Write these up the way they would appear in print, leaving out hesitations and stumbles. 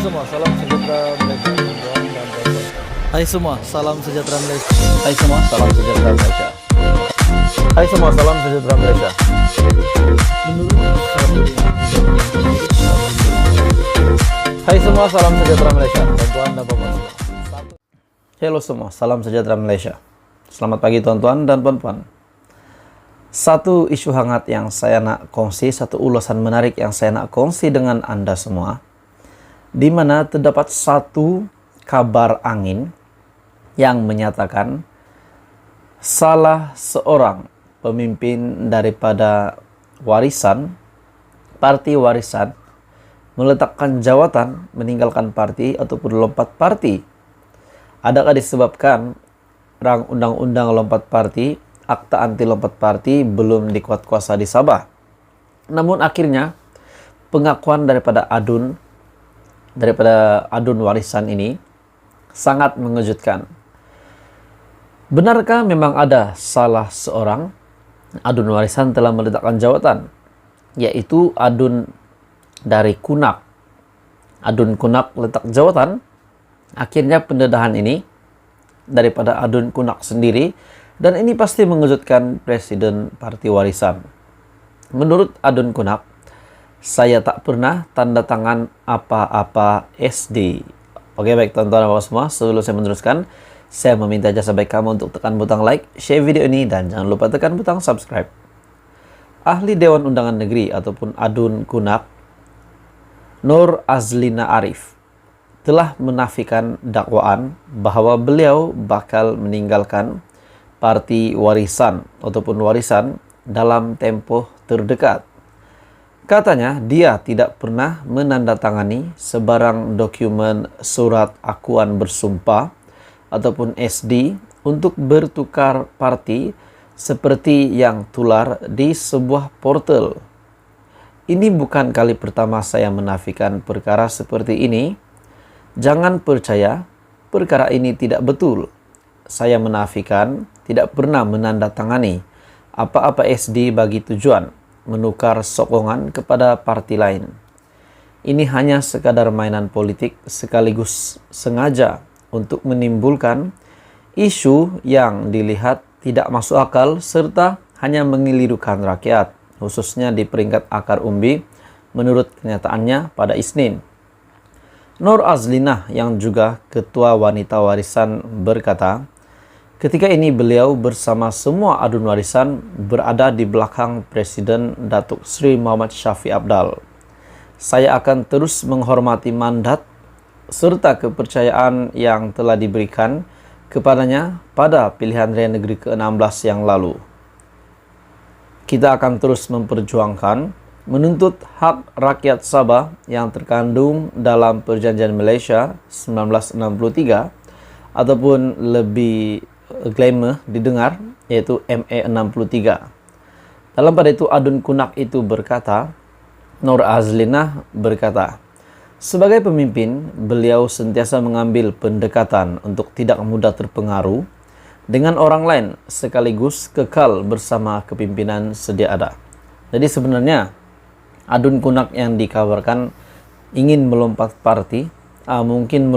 semua, salam sejahtera Malaysia. Hai semua, salam sejahtera Malaysia. Hai semua, salam sejahtera Malaysia. Hai semua, salam sejahtera Malaysia. Hai semua, salam sejahtera Malaysia. Tuan-tuan dan puan-puan. Halo semua, salam sejahtera Malaysia. Selamat pagi tuan-tuan dan puan-puan. Satu isu hangat yang saya nak kongsi, satu ulasan menarik yang saya nak kongsi dengan Anda semua, di mana terdapat satu kabar angin yang menyatakan salah seorang pemimpin daripada parti warisan, meletakkan jawatan, meninggalkan parti ataupun lompat parti. Adakah disebabkan undang-undang lompat parti, akta anti lompat parti belum dikuatkuasa di Sabah? Namun akhirnya pengakuan daripada adun warisan ini sangat mengejutkan. Benarkah memang ada salah seorang adun warisan telah meletakkan jawatan, yaitu adun dari Kunak. Adun Kunak letak jawatan. Akhirnya pendedahan ini daripada adun Kunak sendiri, dan ini pasti mengejutkan Presiden Parti Warisan. Menurut adun Kunak, saya tak pernah tanda tangan apa-apa SD. Oke, baik tuan-tuan dan puan semua, sebelum saya meneruskan, saya meminta jasa baik kamu untuk tekan butang like, share video ini, dan jangan lupa tekan butang subscribe. Ahli Dewan Undangan Negeri ataupun adun Kunak, Nur Azlina Arif, telah menafikan dakwaan bahwa beliau bakal meninggalkan parti warisan ataupun warisan dalam tempoh terdekat. Katanya dia tidak pernah menandatangani sebarang dokumen surat akuan bersumpah ataupun SD untuk bertukar parti seperti yang tular di sebuah portal. Ini bukan kali pertama saya menafikan perkara seperti ini. Jangan percaya, perkara ini tidak betul. Saya menafikan tidak pernah menandatangani apa-apa SD bagi tujuan menukar sokongan kepada parti lain. Ini hanya sekadar mainan politik sekaligus sengaja untuk menimbulkan isu yang dilihat tidak masuk akal serta hanya mengelirukan rakyat, khususnya di peringkat akar umbi, menurut kenyataannya pada Isnin. Nur Azlinah yang juga Ketua Wanita Warisan berkata, ketika ini beliau bersama semua adun warisan berada di belakang Presiden Datuk Seri Muhammad Shafie Apdal. Saya akan terus menghormati mandat serta kepercayaan yang telah diberikan kepadanya pada pilihan raya negeri ke-16 yang lalu. Kita akan terus memperjuangkan, menuntut hak rakyat Sabah yang terkandung dalam Perjanjian Malaysia 1963 ataupun lebih glamour didengar, yaitu MA63. Dalam pada itu adun Kunak itu berkata, Nur Azlinah berkata, sebagai pemimpin, beliau sentiasa mengambil pendekatan untuk tidak mudah terpengaruh dengan orang lain sekaligus kekal bersama kepimpinan sedia ada. Jadi sebenarnya adun Kunak yang dikabarkan ingin melompat parti, mungkin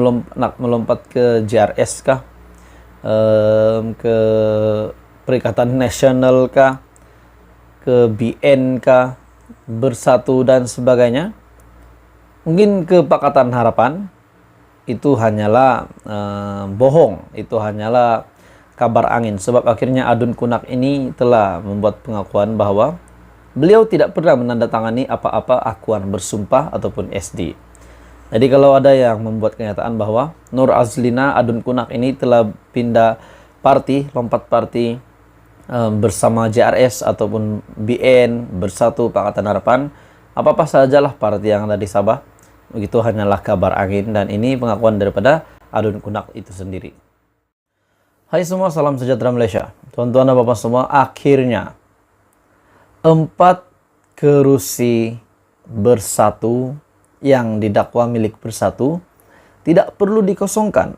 melompat ke JRS kah, ke Perikatan Nasional kah, ke BN kah, Bersatu dan sebagainya. Mungkin ke Pakatan Harapan, itu hanyalah bohong, itu hanyalah kabar angin. Sebab akhirnya adun Kunak ini telah membuat pengakuan bahwa beliau tidak pernah menandatangani apa-apa akuan bersumpah ataupun SD. Jadi kalau ada yang membuat kenyataan bahwa Nur Azlina adun Kunak ini telah pindah parti, lompat parti bersama JRS ataupun BN, Bersatu, Pakatan Harapan, apa-apa sajalah parti yang ada di Sabah, begitu hanyalah kabar angin, dan ini pengakuan daripada adun Kunak itu sendiri. Hai semua, salam sejahtera Malaysia. Tuan-tuan dan bapak semua, akhirnya 4 kerusi Bersatu yang didakwa milik Bersatu tidak perlu dikosongkan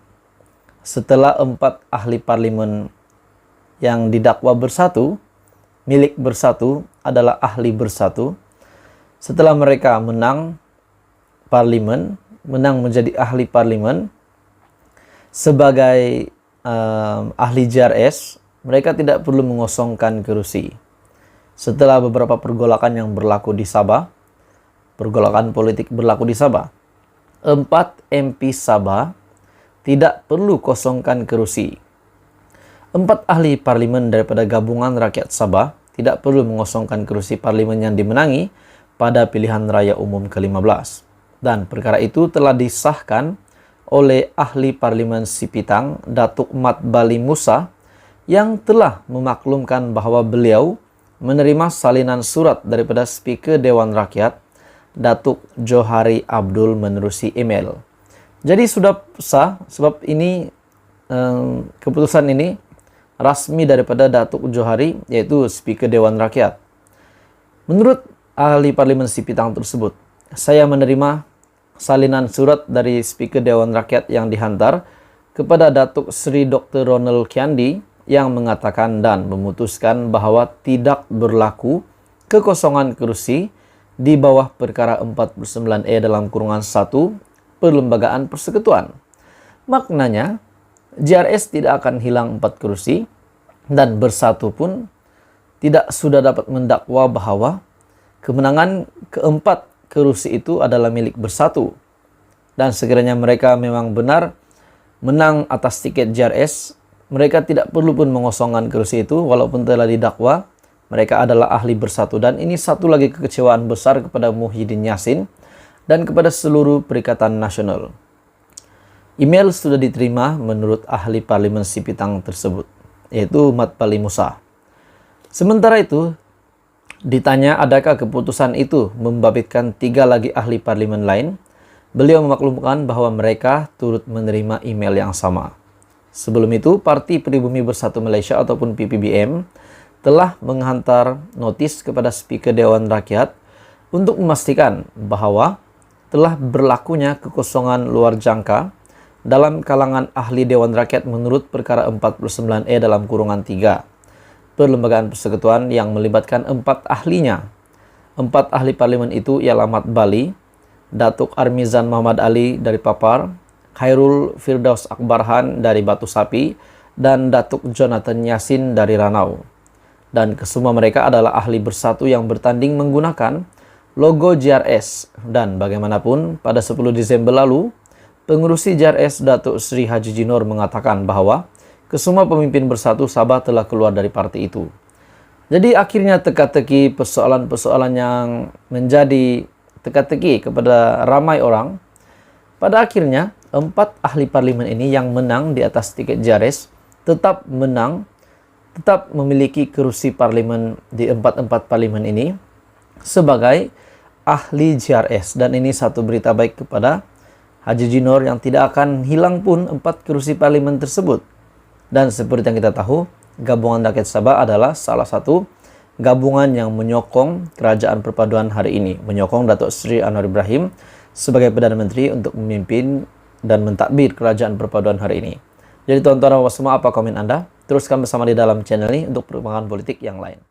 setelah 4 ahli parlimen yang didakwa Bersatu, milik Bersatu adalah ahli Bersatu. Setelah mereka menang parlimen menang menjadi ahli parlimen sebagai ahli JRS, mereka tidak perlu mengosongkan kerusi. Setelah beberapa pergolakan yang berlaku di Sabah, pergolakan politik berlaku di Sabah, 4 MP Sabah tidak perlu kosongkan kerusi. 4 ahli parlimen daripada Gabungan Rakyat Sabah tidak perlu mengosongkan kerusi parlimen yang dimenangi pada pilihan raya umum ke-15. Dan perkara itu telah disahkan oleh ahli parlimen Sipitang, Datuk Mat Bali Musa, yang telah memaklumkan bahawa beliau menerima salinan surat daripada Speaker Dewan Rakyat, Datuk Johari Abdul, menerusi email. Jadi sudah sah, sebab ini keputusan ini rasmi daripada Datuk Johari, yaitu Speaker Dewan Rakyat. Menurut ahli parlimen Sipitang tersebut, saya menerima salinan surat dari Speaker Dewan Rakyat yang dihantar kepada Datuk Seri Dr. Ronald Kiandi yang mengatakan dan memutuskan bahawa tidak berlaku kekosongan kerusi di bawah perkara 49E dalam kurungan 1 Perlembagaan Persekutuan. Maknanya, JRS tidak akan hilang 4 kerusi dan Bersatu pun tidak sudah dapat mendakwa bahawa kemenangan keempat kerusi itu adalah milik Bersatu. Dan sekiranya mereka memang benar menang atas tiket JRS, mereka tidak perlu pun mengosongkan kerusi itu walaupun telah didakwa mereka adalah ahli Bersatu. Dan ini satu lagi kekecewaan besar kepada Muhyiddin Yassin dan kepada seluruh Perikatan Nasional. Email sudah diterima menurut ahli parlimen Sipitang tersebut, yaitu Mat Bali Musa. Sementara itu, ditanya adakah keputusan itu membabitkan 3 lagi ahli parlimen lain, beliau memaklumkan bahawa mereka turut menerima email yang sama. Sebelum itu, Parti Pribumi Bersatu Malaysia ataupun PPBM telah menghantar notis kepada Speaker Dewan Rakyat untuk memastikan bahawa telah berlakunya kekosongan luar jangka dalam kalangan ahli Dewan Rakyat menurut perkara 49E dalam kurungan 3 Perlembagaan Persekutuan yang melibatkan 4 ahlinya. 4 ahli parlimen itu ialah Mat Bali, Datuk Armizan Muhammad Ali dari Papar, Khairul Firdaus Akbarhan dari Batu Sapi, dan Datuk Jonathan Yassin dari Ranau. Dan kesemua mereka adalah ahli Bersatu yang bertanding menggunakan logo JRS. Dan bagaimanapun, pada 10 Disember lalu, pengurusi JRS Datuk Seri Haji Jinor mengatakan bahawa kesemua pemimpin Bersatu Sabah telah keluar dari parti itu. Jadi akhirnya teka-teki persoalan-persoalan yang menjadi teka-teki kepada ramai orang, pada akhirnya 4 ahli parlimen ini yang menang di atas tiket JRS tetap menang, tetap memiliki kerusi parlimen di 4 parlimen ini sebagai ahli JRS. Dan ini satu berita baik kepada Haji Jinor yang tidak akan hilang pun 4 kerusi parlimen tersebut. Dan seperti yang kita tahu, Gabungan Rakyat Sabah adalah salah satu gabungan yang menyokong Kerajaan Perpaduan hari ini, menyokong Datuk Seri Anwar Ibrahim sebagai Perdana Menteri untuk memimpin dan mentadbir Kerajaan Perpaduan hari ini. Jadi tuan-tuan dan semua, apa komen Anda? Teruskan bersama di dalam channel ini untuk perkembangan politik yang lain.